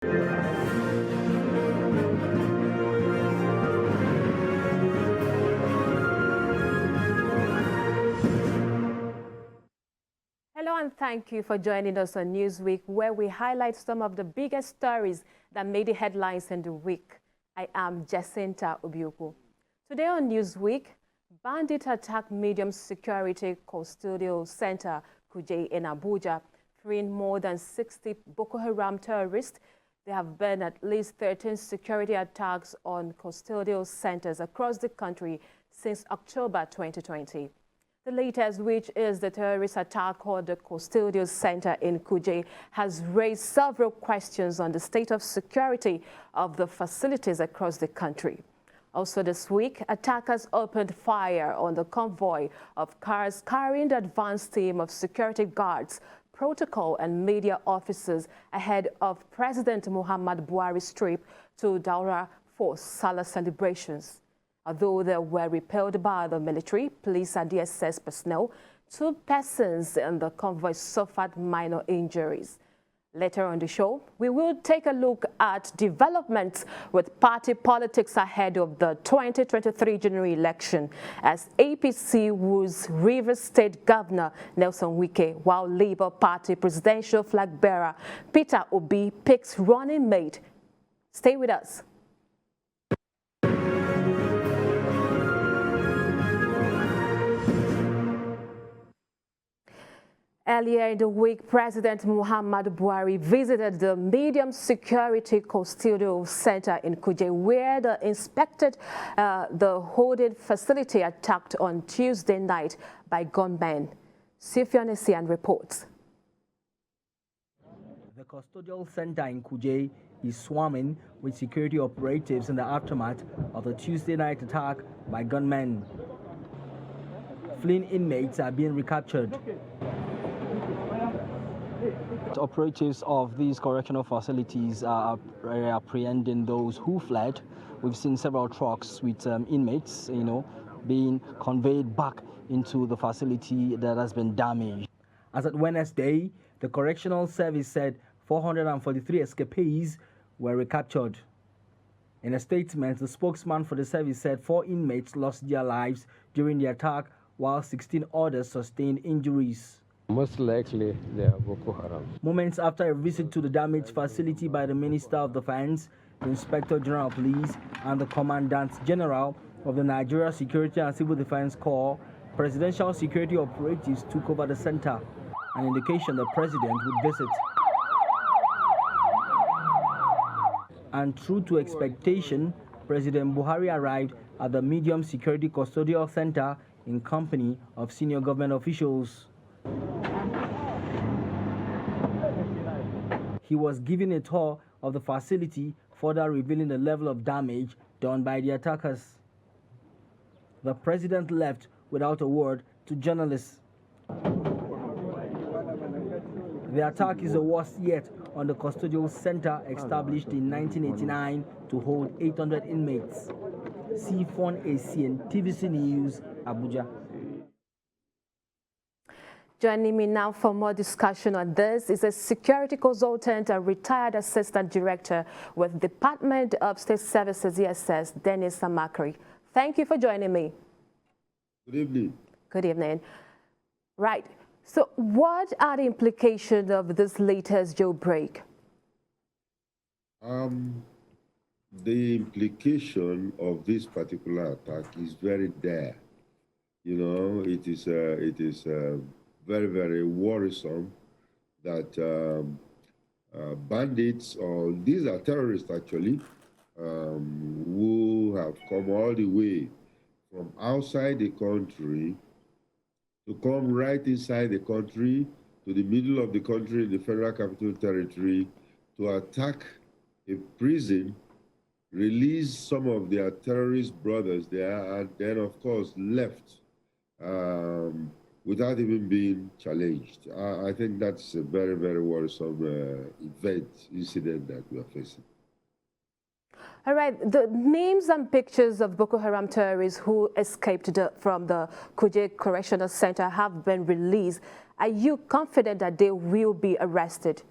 Hello and thank you for joining us on Newsweek, where we highlight some of the biggest stories that made the headlines in the week. I am Jacinta Obioko. Today on Newsweek, bandits attack Medium Security Custodial Center, Kuje in Abuja, freeing more than 60 Boko Haram terrorists. There have been at least 13 security attacks on custodial centers across the country since October 2020. The latest, which is the terrorist attack on the custodial center in Kuje, has raised several questions on the state of security of the facilities across the country. Also this week, attackers opened fire on the convoy of cars carrying the advanced team of security guards, protocol and media officers ahead of President Buhari's trip to Daura for Salah celebrations. Although they were repelled by the military, police and DSS personnel, 2 persons in the convoy suffered minor injuries. Later on the show, we will take a look at developments with party politics ahead of the 2023 general election, as APC woos Rivers State Governor Nelson Wike, while Labour Party presidential flag bearer Peter Obi picks running mate. Stay with us. Earlier in the week, President Buhari visited the Medium Security Custodial Center in Kuje, where they inspected the holding facility attacked on Tuesday night by gunmen. Sifianesian reports. The custodial center in Kuje is swarming with security operatives in the aftermath of the Tuesday night attack by gunmen. Fleeing inmates are being recaptured. Operatives of these correctional facilities are apprehending those who fled. We've seen several trucks with inmates, being conveyed back into the facility that has been damaged. As at Wednesday, the Correctional Service said 443 escapees were recaptured. In a statement, the spokesman for the service said 4 inmates lost their lives during the attack, while 16 others sustained injuries. Most likely they are Boko Haram. Moments after a visit to the damaged facility by the Minister of Defense, the Inspector General of Police, and the Commandant General of the Nigeria Security and Civil Defense Corps, presidential security operatives took over the center, an indication the president would visit. And true to expectation, President Buhari arrived at the Medium Security Custodial Center in company of senior government officials. He was given a tour of the facility, further revealing the level of damage done by the attackers. The president left without a word to journalists. The attack is the worst yet on the custodial center established in 1989 to hold 800 inmates. Sifon Asian, TVC News, Abuja. Joining me now for more discussion on this is a security consultant and retired assistant director with Department of State Services, ESS, Dennis Amakri. Thank you for joining me. Good evening. Good evening. Right. So what are the implications of this latest jailbreak? The implication of this particular attack is very dire. It is very, very worrisome that bandits, or these are terrorists actually, who have come all the way from outside the country to come right inside the country, to the middle of the country, the Federal Capital Territory, to attack a prison, release some of their terrorist brothers there, and then, of course, left without even being challenged. I think that's a very, very worrisome incident that we are facing. All right, the names and pictures of Boko Haram terrorists who escaped from the Kuje Correctional Center have been released. Are you confident that they will be arrested?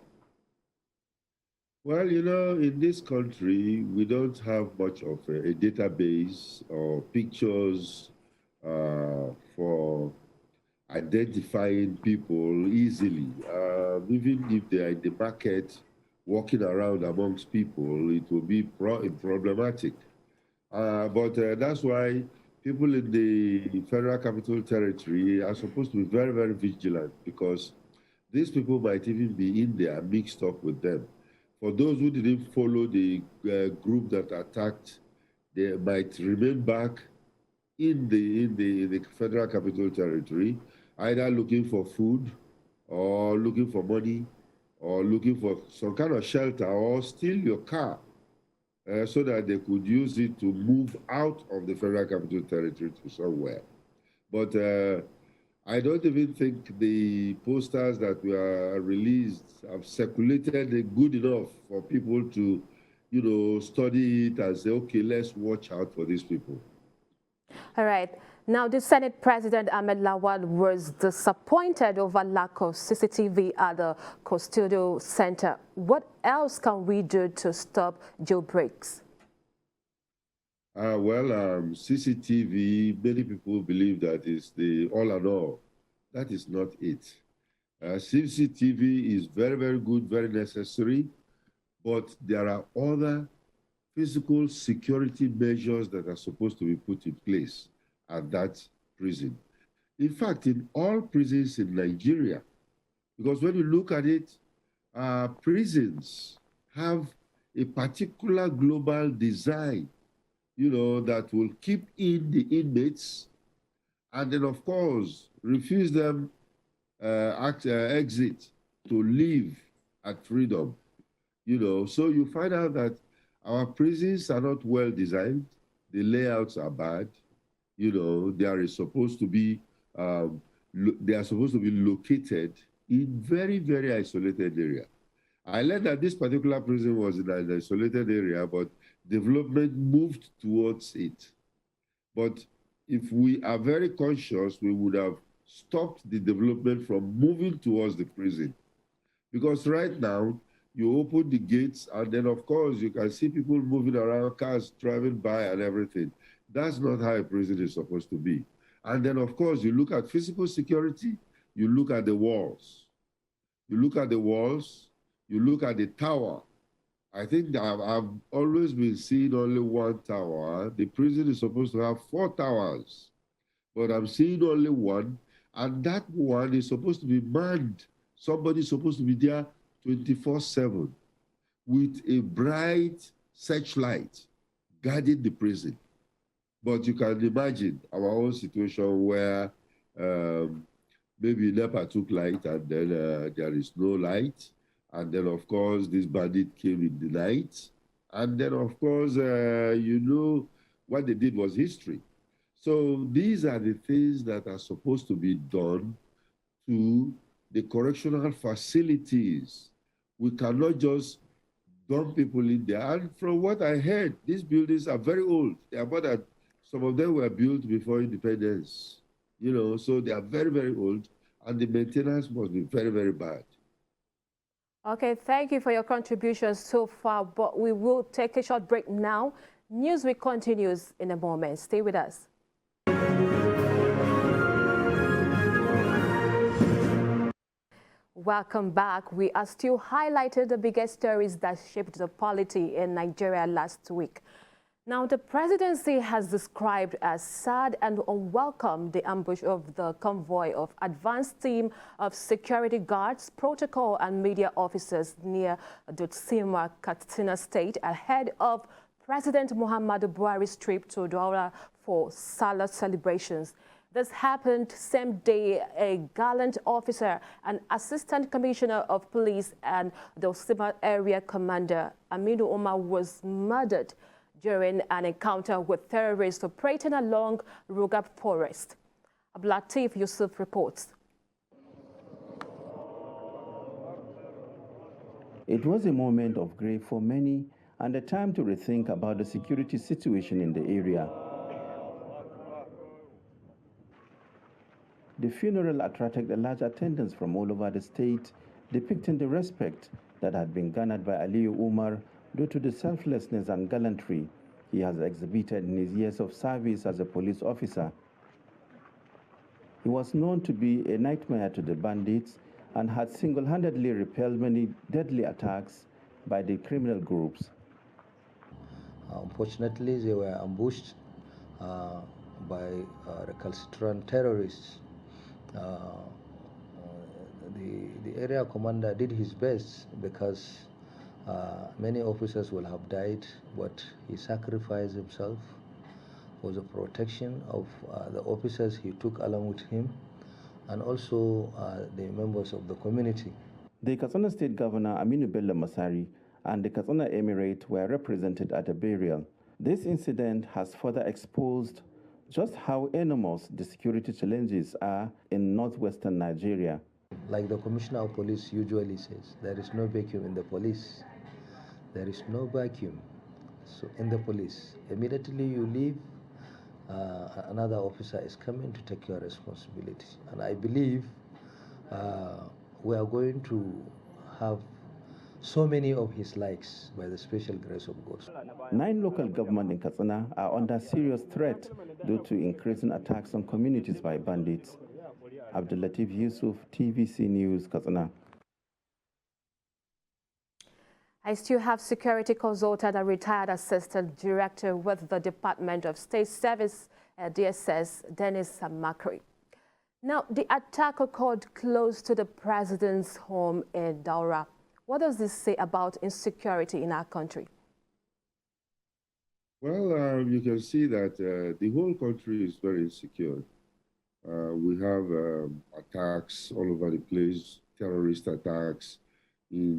Well, in this country, we don't have much of a database or pictures for identifying people easily. Even if they are in the market, walking around amongst people, it will be problematic. But that's why people in the Federal Capital Territory are supposed to be very, very vigilant, because these people might even be in there mixed up with them. For those who didn't follow the group that attacked, they might remain back in the Federal Capital Territory, either looking for food or looking for money or looking for some kind of shelter, or steal your car so that they could use it to move out of the Federal Capital Territory to somewhere. But I don't even think the posters that were released have circulated good enough for people to, study it and say, okay, let's watch out for these people. All right. Now, the Senate President Ahmed Lawal was disappointed over lack of CCTV at the Custodial Center. What else can we do to stop jailbreaks? CCTV, many people believe that is the all and all. That is not it. CCTV is very, very good, very necessary, but there are other physical security measures that are supposed to be put in place at that prison. In fact, in all prisons in Nigeria, because when you look at it, prisons have a particular global design, that will keep in the inmates and then, of course, refuse them exit to live at freedom. So you find out that our prisons are not well designed. The layouts are bad. They are supposed to be located in very, very isolated area. I learned that this particular prison was in an isolated area, but development moved towards it. But if we are very conscious, we would have stopped the development from moving towards the prison. Because right now, you open the gates, and then, of course, you can see people moving around, cars driving by and everything. That's not how a prison is supposed to be. And then, of course, you look at physical security, you look at the walls. You look at the walls, you look at the tower. I think I've always been seeing only one tower. The prison is supposed to have 4 towers, but I'm seeing only one, and that one is supposed to be manned. Somebody's supposed to be there 24/7 with a bright searchlight guarding the prison. But you can imagine our own situation where maybe NEPA took light and then there is no light. And then, of course, this bandit came in the night. And then, of course, what they did was history. So these are the things that are supposed to be done to the correctional facilities. We cannot just dump people in there. And from what I heard, these buildings are very old. They are more than, some of them were built before independence, so they are very, very old, and the maintenance must be very, very bad. Okay, thank you for your contributions so far, but we will take a short break now. Newsweek continues in a moment. Stay with us. Welcome back. We are still highlighting the biggest stories that shaped the polity in Nigeria last week. Now, the presidency has described as sad and unwelcome the ambush of the convoy of advanced team of security guards, protocol and media officers near Dutsima, KATSINA state ahead of President Buhari's trip to Douala for Salah celebrations. This happened same day a gallant officer and assistant commissioner of police and the Dutsima area commander, Aminu Umar, was murdered during an encounter with terrorists operating along Rugab Forest. Ablatif Yusuf reports. It was a moment of grief for many and a time to rethink about the security situation in the area. The funeral attracted a large attendance from all over the state, depicting the respect that had been garnered by Aliyu Umar due to the selflessness and gallantry he has exhibited in his years of service as a police officer. He was known to be a nightmare to the bandits and had single-handedly repelled many deadly attacks by the criminal groups. Unfortunately, they were ambushed by recalcitrant terrorists. The area commander did his best because many officers will have died, but he sacrificed himself for the protection of the officers he took along with him and also the members of the community. The Katsina State Governor Aminu Bello Masari and the Katsina Emirate were represented at the burial. This incident has further exposed just how enormous the security challenges are in northwestern Nigeria. Like the Commissioner of Police usually says, there is no vacuum in the police. There is no vacuum in the police. Immediately you leave, another officer is coming to take your responsibility. And I believe we are going to have so many of his likes by the special grace of God. 9 local governments in Katsina are under serious threat due to increasing attacks on communities by bandits. Abdulatif Yusuf, TVC News, Katsina. I still have security consultant and retired assistant director with the Department of State Service, DSS, Dennis Makri. Now, the attack occurred close to the president's home in Daura. What does this say about insecurity in our country? Well, you can see that the whole country is very insecure. We have attacks all over the place, terrorist attacks in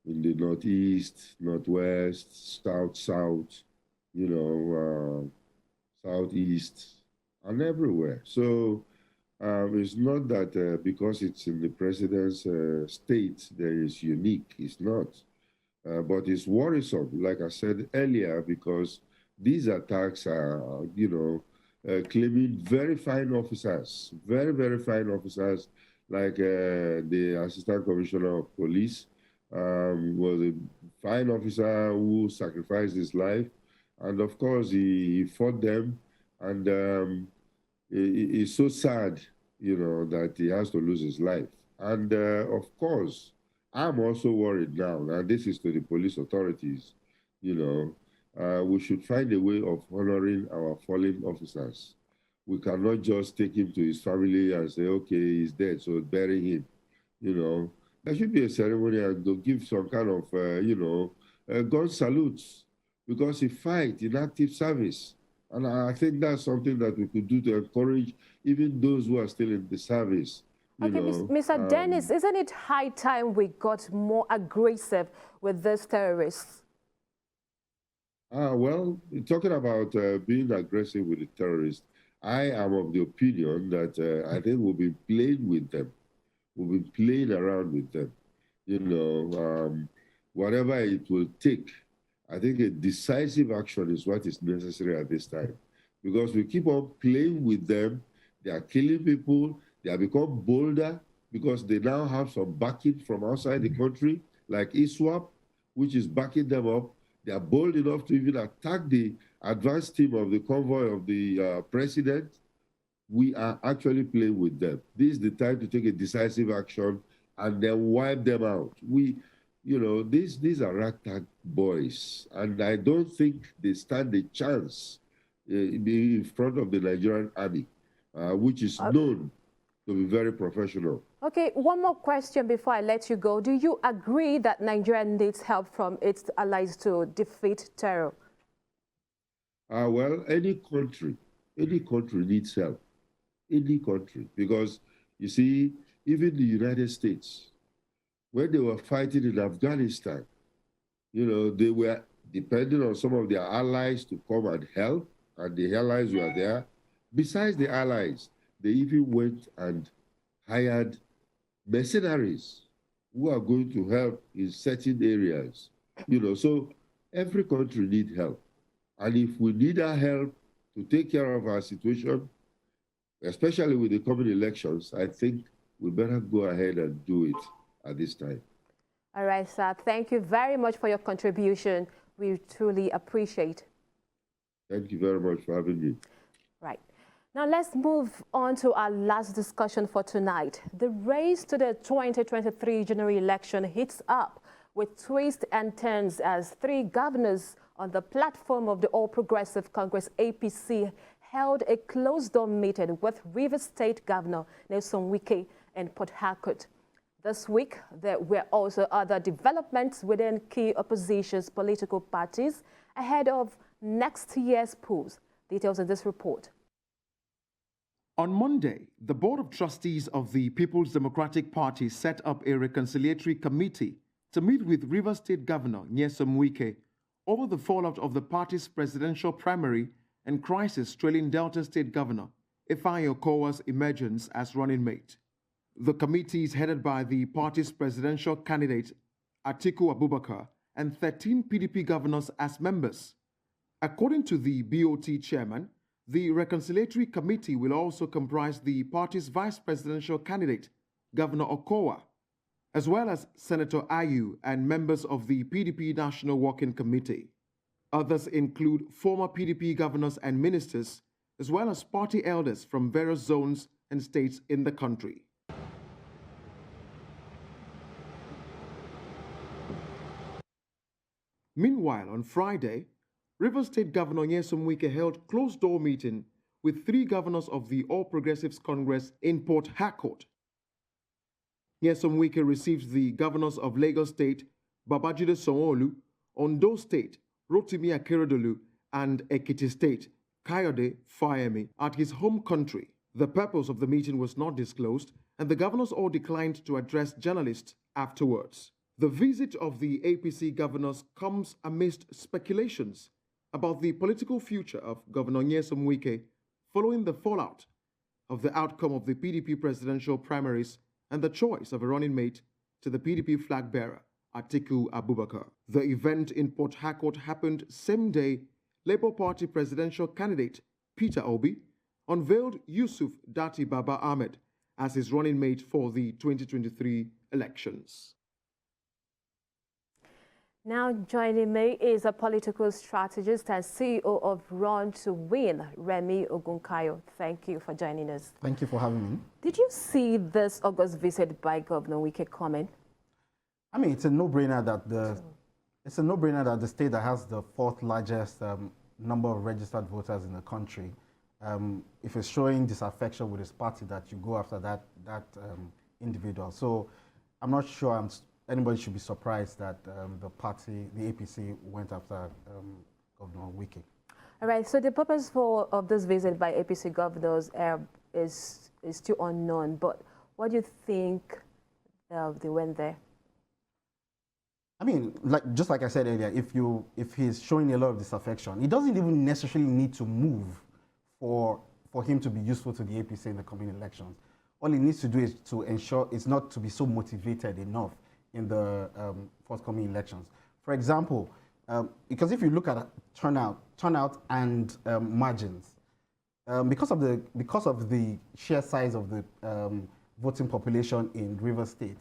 the northeast, northwest, south, southeast, and everywhere. So it's not that because it's in the president's state that is unique. It's not. But it's worrisome, like I said earlier, because these attacks are, claiming very fine officers, very, very fine officers, like the Assistant Commissioner of Police was a fine officer who sacrificed his life. And of course, he fought them. And it's so sad, that he has to lose his life. And of course, I'm also worried now, and this is to the police authorities, we should find a way of honoring our fallen officers. We cannot just take him to his family and say, okay, he's dead, so bury him. There should be a ceremony and to give some kind of, gun salutes, because he fight in active service. And I think that's something that we could do to encourage even those who are still in the service. Okay, Mr. Dennis, isn't it high time we got more aggressive with these terrorists? Well, talking about being aggressive with the terrorists, I am of the opinion that I think we'll be playing with them. We'll be playing around with them. Whatever it will take, I think a decisive action is what is necessary at this time. Because we keep on playing with them, they are killing people, they have become bolder because they now have some backing from outside the country, like ISWAP, which is backing them up. They are bold enough to even attack the advance team of the convoy of the president. We are actually playing with them. This is the time to take a decisive action and then wipe them out. These are ragtag boys, and I don't think they stand a chance in front of the Nigerian army, which is known to be very professional. Okay, one more question before I let you go. Do you agree that Nigeria needs help from its allies to defeat terror? Well, any country needs help. Any country, because you see, even the United States, when they were fighting in Afghanistan, they were depending on some of their allies to come and help, and the allies were there. Besides the allies, they even went and hired mercenaries who are going to help in certain areas. So every country needs help. And if we need our help to take care of our situation, especially with the coming elections, I think we better go ahead and do it at this time. All right, sir. Thank you very much for your contribution. We truly appreciate. Thank you very much for having me. Right. Now let's move on to our last discussion for tonight. The race to the 2023 general election heats up with twists and turns as three governors on the platform of the All Progressive Congress APC held a closed-door meeting with Rivers State Governor Nelson Wike and Port Harcourt. This week, there were also other developments within key opposition's political parties ahead of next year's polls. Details in this report. On Monday, the Board of Trustees of the People's Democratic Party set up a reconciliatory committee to meet with Rivers State Governor Nyesom Wike over the fallout of the party's presidential primary and crisis trailing Delta State Governor Ifeanyi Okowa's emergence as running mate. The committee is headed by the party's presidential candidate Atiku Abubakar and 13 PDP governors as members. According to the BOT chairman, the reconciliatory committee will also comprise the party's vice presidential candidate, Governor Okowa, as well as Senator Ayu and members of the PDP National Working Committee. Others include former PDP governors and ministers, as well as party elders from various zones and states in the country. Meanwhile, on Friday, Rivers State Governor Nyesom Wike held closed-door meeting with three governors of the All Progressives Congress in Port Harcourt. Nyesom Wike received the governors of Lagos State, Babajide Sanwo-Olu, Ondo State, Rotimi Akeredolu, and Ekiti State, Kayode Fayemi, at his home country. The purpose of the meeting was not disclosed, and the governors all declined to address journalists afterwards. The visit of the APC governors comes amidst speculations about the political future of Governor Nyesom Wike following the fallout of the outcome of the PDP presidential primaries and the choice of a running mate to the PDP flag bearer, Atiku Abubakar. The event in Port Harcourt happened same day Labour Party presidential candidate Peter Obi unveiled Yusuf Dati Baba Ahmed as his running mate for the 2023 elections. Now joining me is a political strategist and CEO of Run to Win, Remy Ogunkayo. Thank you for joining us. Thank you for having me. Did you see this August visit by Governor Wike coming? I mean, it's a no-brainer that the state that has the fourth largest number of registered voters in the country, if it's showing disaffection with his party, that you go after that individual. So I'm not sure anybody should be surprised that the APC, went after Governor Wike. All right, so the purpose of this visit by APC governors is still unknown, but what do you think they went there? I mean, just like I said earlier, if he's showing a lot of disaffection, he doesn't even necessarily need to move for him to be useful to the APC in the coming elections. All he needs to do is to ensure it's not to be so motivated enough in the forthcoming elections. For example, because if you look at turnout and margins, because of the sheer size of the voting population in Rivers State,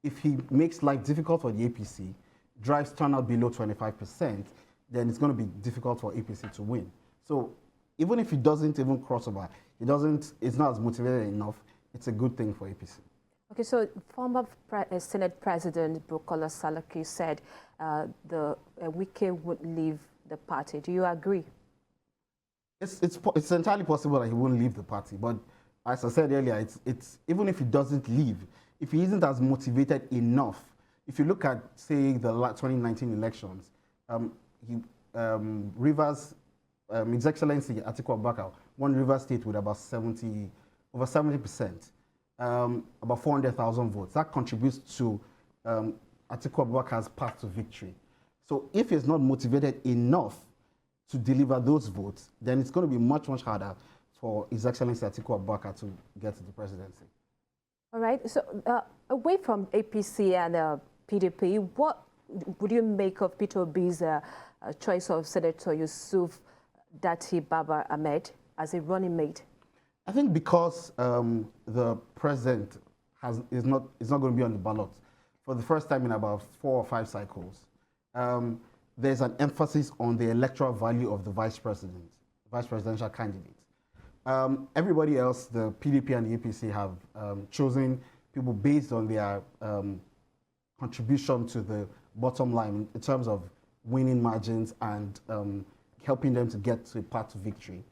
if he makes life difficult for the APC, drives turnout below 25%, then it's going to be difficult for APC to win. So even if he doesn't even cross over, it's not as motivated enough, it's a good thing for APC. Okay, so former Senate President Bukola Saraki said the Wike would leave the party. Do you agree? It's entirely possible that he won't leave the party, but as I said earlier, it's even if he doesn't leave, if he isn't as motivated enough, if you look at, say, the 2019 elections, His Excellency Atiku Abubakar won Rivers State with about over 70%. About 400,000 votes. That contributes to Atiku Abubakar's path to victory. So if he's not motivated enough to deliver those votes, then it's going to be much, much harder for His Excellency Atiku Abubakar to get to the presidency. All right. So away from APC and PDP, what would you make of Peter Obi's choice of Senator Yusuf Dati Baba Ahmed as a running mate? I think because the president is not going to be on the ballot for the first time in about 4 or 5 cycles, there's an emphasis on the electoral value of the vice presidential candidate. Everybody else, the PDP and the APC, have chosen people based on their contribution to the bottom line in terms of winning margins and helping them to get to a path to victory.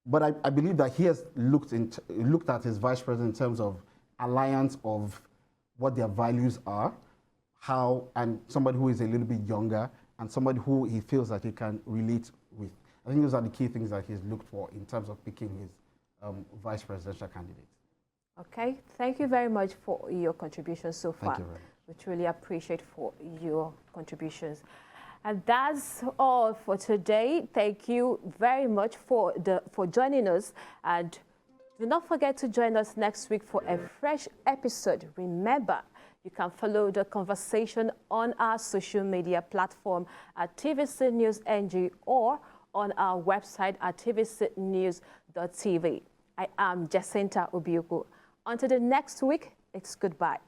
But I believe that he has looked at his vice president in terms of alliance of what their values are, and somebody who is a little bit younger, and somebody who he feels that he can relate with. I think those are the key things that he's looked for in terms of picking his vice presidential candidate. Okay, thank you very much for your contributions so far. Thank you very much. We truly appreciate for your contributions. And that's all for today. Thank you very much for joining us. And do not forget to join us next week for a fresh episode. Remember, you can follow the conversation on our social media platform at TVC News NG or on our website at tvcnews.tv. I am Jacinta Obioko. Until the next week, it's goodbye.